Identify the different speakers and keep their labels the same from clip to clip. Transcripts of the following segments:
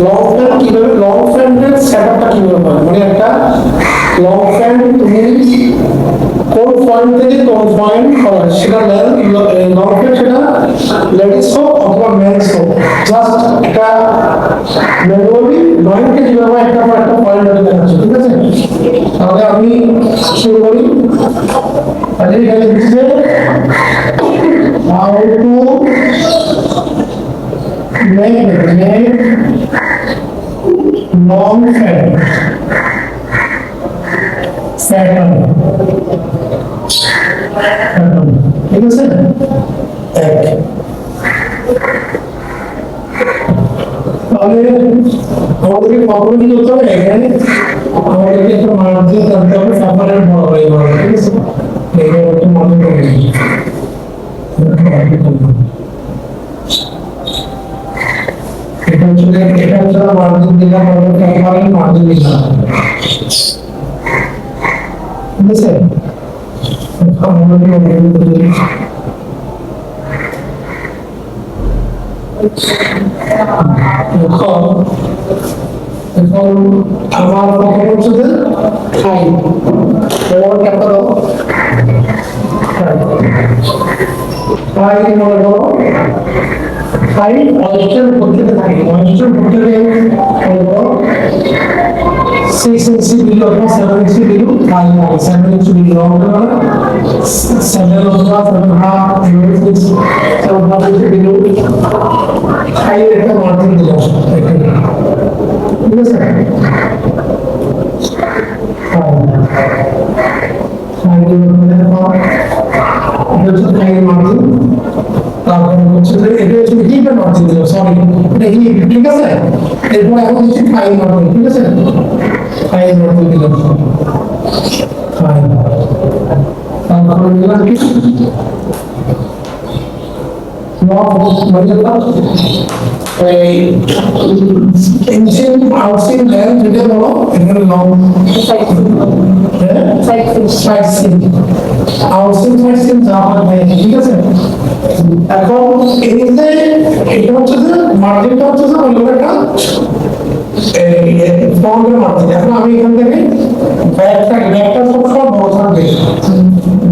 Speaker 1: Long fan কিভাবে, long ফ্যানের সেটআপটা কিভাবে হয়, মানে একটা লং ফ্যান তুমি কোন পয়েন্ট থেকে কোন পয়েন্ট করা সেটা লং ফ্যান, সেটা লেডিস হোক অথবা মেন্স হোক, জাস্ট একটা ম্যানুয়ালি ড্রয়িংকে কিভাবে একটা পর একটা পয়েন্ট ধরে দেখাচ্ছ, ঠিক আছে? তাহলে আমি শুরু করি। তাহলে এখানে দিচ্ছে how to make long fan pattern, ঠিক আছে? এক, তাহলে আমাদেরকে কখনো কি করতে হবে, এখানে আমাদেরকে একটা মার্জিন জানতে হবে, সাফারের বড় হয়ে যাবে, ঠিক আছে? এখানে একটা মার্জিন করে দিই, এটা হচ্ছে মার্জিন দিলাম, আমরা সাফারের মার্জিন দিলাম, ঠিক আছে? এখন আমার কথা হচ্ছে যে খাই ব্যবহার একটা দাও, খাই মনে করো খাই ময়েশ্চার ভর্তিতে থাকে, ময়েশ্চার ভর্তিতে 6 ইঞ্চি দিল অথবা 7 ইঞ্চি দিল, খাই 7 ইঞ্চি দিল হবে না, 7 অথবা 7.5 ইঞ্চি দিল, খাই একটা মার্জিন দিল, ঠিক আছে? তারপর হচ্ছে যে এটা হচ্ছে হিপের মার্জিন দিল, সরি এটা হিপ, ঠিক আছে? এরপর এখন হচ্ছে ফাইন মার্জিন, ঠিক আছে? ফাইন মার্জিন দিল, ফাইন, তারপর দিলাম কি ancient housing land যেটা বলো এখানে লং সাইড সিন হাউসিং সাইড সিন যাওয়া হয়, ঠিক আছে? এখন এই যে এটা হচ্ছে যে মার্জিনটা হচ্ছে যে অন্য একটা ফর্মের মার্জিন। এখন আমি এখান থেকে ব্যাগটা সবসময় বড় থাকবে,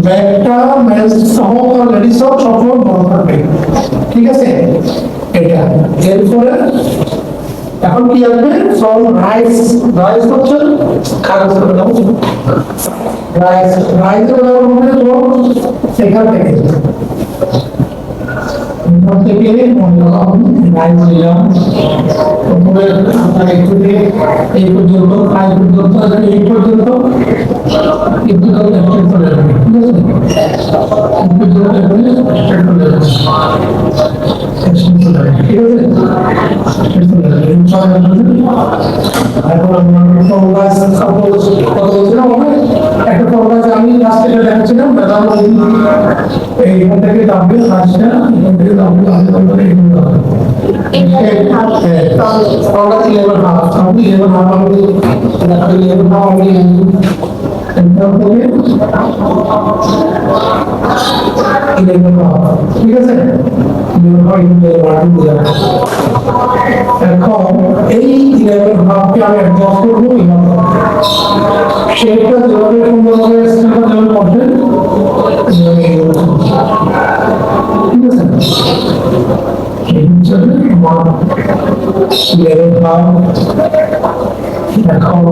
Speaker 1: ব্যাগটা মেন্স সহ লেডিস সহ সবসময় বড় থাকবে, ঠিক আছে? এটা এরপরে এখন কি আসবে, ফ্রম রাইস, রাইস হচ্ছে কাগজ করে দাও, রাইস রাইসের ব্যবহার হবে তোমার এখান থেকে রাইস দিলাম, তারপরে আপনার একটু এই পর্যন্ত ফাইভ পর্যন্ত এই পর্যন্ত একটু চলে যাবে, ঠিক আছে? আমি রাস্তাটা দেখাচ্ছিলাম, এইখান থেকে দামবে রাস্তা, এখান থেকে দামবে ঠিক আছে? এখন এই 11 হাফকে আমি অ্যাডজাস্ট করবো, শেপটা যেভাবে সুন্দরভাবে স্ক্রিনটা যেভাবে করবে, ঠিক আছে? এই হচ্ছে আমার 11 হাফ। এখন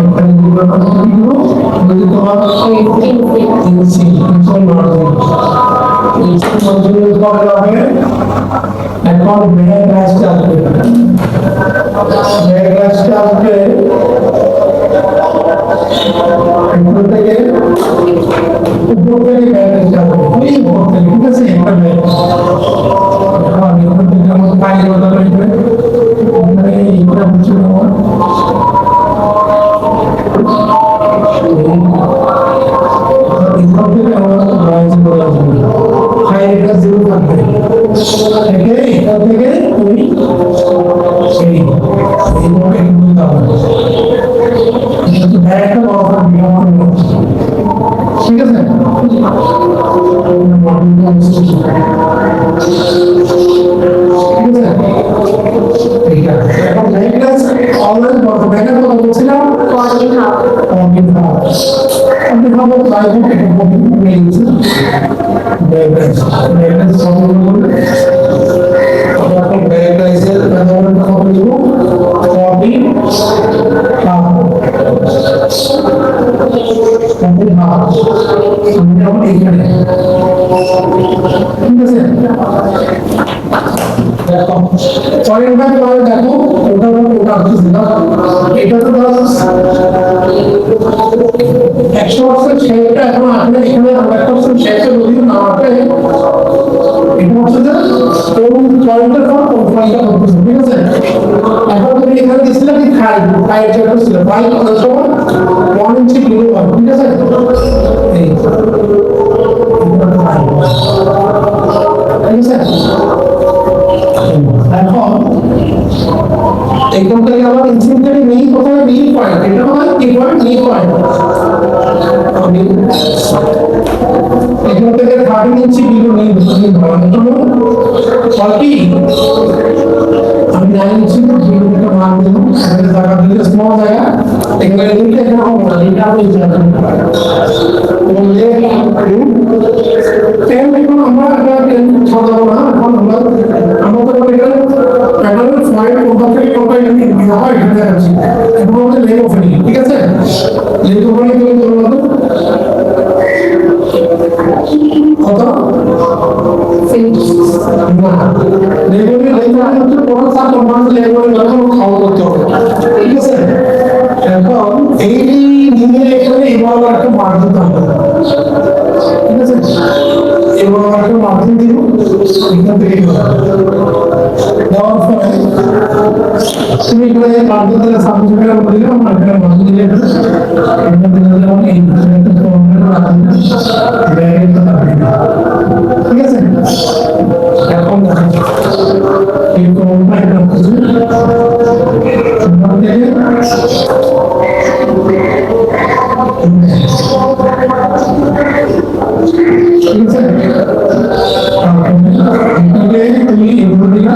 Speaker 1: এখানে দুটো কথা দিব, যদি তোমার ইনসি এখন ব্যাক গ্লাসটা আসবে, ব্যাক গ্লাসটা আসবে এখান থেকে উপর থেকে ব্যাক গ্লাসটা আসবে, এই উপর থেকে, ঠিক আছে? একটা ব্যাক এখন এখান থেকে আমার পাই ওটা রয়েছে ওখানে এইটা হচ্ছে আমার এখান থেকে আমার রাইজ করে আসবে, হাইটা জিরো থাকবে, এখান থেকে তুমি এইভাবে বুঝতে হবে, একটা বড় ঠিক আছে? ঠিক আছে? এইটা এখন ব্যাকগ্রাউন্ড অলরেডি ব্যাকগ্রাউন্ড কথা বলছিলাম আমি ভাবো লাইভ থেকে মেইলস ব্যাকগ্রাউন্ড সলভ করব আমরা এখন ব্যাকগ্রাউন্ডের ব্যাকগ্রাউন্ড কথা বলবো কপি এখানে ঠিক আছে দেখো পরের বার তোমরা দেখো ওটা আসছে না এটা তো 100% শেয়ারটা এখন আপনি এখানে 100% শেয়ারটা যদি না আসে এটা হচ্ছে যে কোন পয়েন্টের পর কোন পয়েন্টটা করতেছে ঠিক আছে এখন তুমি এখানে দিছিলে কি খাই যেটা ছিল খাই কত সময় 1 ইঞ্চি কিলো ঠিক আছে এই ঠিক আছে এখন একদম থেকে আবার ইনসিডেন্টালি নেই কোথায় নেই পয়েন্ট এটা হয় কি পয়েন্ট নেই পয়েন্ট আমি একদম থেকে 13 ইঞ্চি বিলো নেই ধরানোর জন্য কি আমি 9 ইঞ্চি বিলোটা মান দেব এখানে জায়গা দিলে স্মল জায়গা এখানে দিলে এখানে হবে না এটা আমি জানি বললে তেল এখন আমরা এটা সাজাবো না এখন আমাদের এখানে প্যাটার্নের ফয়েল কোনটা থেকে কোনটা এখানে হয় এখানে আছে এখন আমাদের লেগ অফ ঠিক আছে লেগ অফ তুমি ধরো কত না লেগুনি হচ্ছে কোন সাত কম্পাউন্ড লেগুনি যখন খাওয়া করতে হবে ঠিক আছে এখন এই নিয়ে এখানে এভাবে একটা মার্জিন থাকবে ঠিক আছে এভাবে একটা মার্জিন দিব এখান থেকে দেওয়ার পরে তুমি এখানে মার্জিন দিলে সাবজেক্ট এর উপর দিলে আমরা এখানে মার্জিন দিলে এখানে দিলে যেমন এই ঠিক আছে এখন এই কোনটা এটা হচ্ছে ঠিক আছে তুমি এগুলো দিলা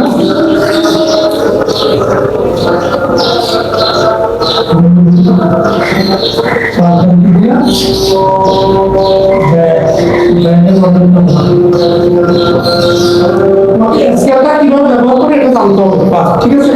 Speaker 1: স্কেলটা কিভাবে ব্যবহার করে এটা জানতে হবে ঠিক আছে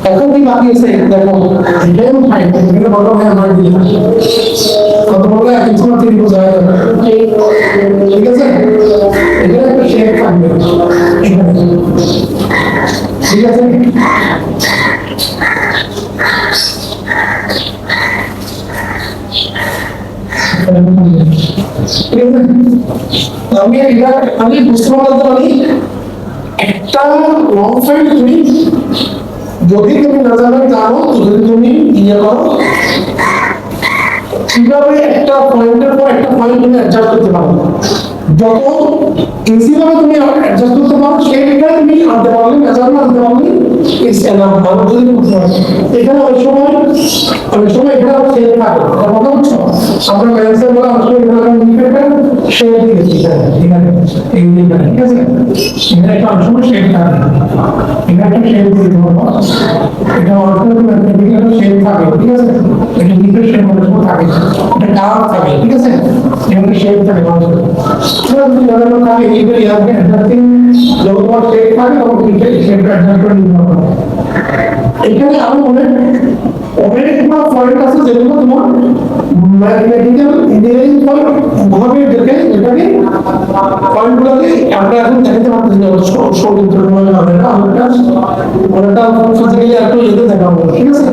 Speaker 1: এখন কি বাকি আছে দেখো এটাই ফাইন এটা বড় হয় আমার দিলে কত বড় এক ইঞ্চি মাত্র বোঝা যায় ঠিক আছে এটা একটা শেপ থাকবে ঠিক আছে আমি এটা আমি বুঝতে পারি একটা লং সাইড তুমি যদি তুমি না জানো যদি তুমি ইয়ে করো কিভাবে একটা পয়েন্টের পর একটা পয়েন্ট তুমি অ্যাডজাস্ট করতে পারো যত ইজি ভাবে তুমি অ্যাডজাস্ট করতে পারো সেইটা তুমি আনতে পারলে মেজারমেন্ট আনতে পারলে ইটস এনাফ ভালো যদি করতে পারো এখানে অনেক সময় এখানে শেড থাকে কথা হচ্ছে আমরা ম্যানেজার বলে আসলে এখানে ইন্ডিকেটর শেড দিয়েছি এখানে এই দিকটা ঠিক আছে এখানে একটা অনেক সময় শেড থাকে এখানে একটা শেড দিয়ে দেবো এটা অল্টারনেটিভ ইন্ডিকেটর শেড থাকে ঠিক আছে এটা ইন্ডিকেটর শেড মধ্যে থাকে এটা কার্ভ থাকে ঠিক আছে এখানে শেড থাকে যদি ধরো থাকে এইগুলো ইয়াকে অ্যাডজাস্টিং যখন তোমার শেড থাকে তখন শেডটা অ্যাডজাস্ট করে নিতে হবে এখানে আরো অনেকগুলো পয়েন্ট আছে যেগুলো তোমার ম্যাথমেটিক্যাল ইঞ্জিনিয়ারিং পয়েন্ট ভাবে দেখে এটাকে পয়েন্টগুলোকে আমরা এখন দেখাতে পারতেছি না সৌন্দর্য হবে না অনেকটা ফিজিক্যালি একটু এতে দেখাবো ঠিক আছে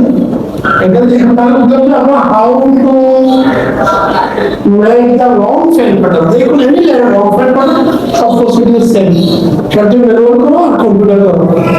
Speaker 1: এটা দেখুন তাহলে বুঝলাম যে আমরা how to make the long fan pattern দেখুন এমনি লং ফ্যান প্যাটার্ন সব প্রসিডিউর সেম তার জন্য ব্যবহার করো আর কম্পিউটার করো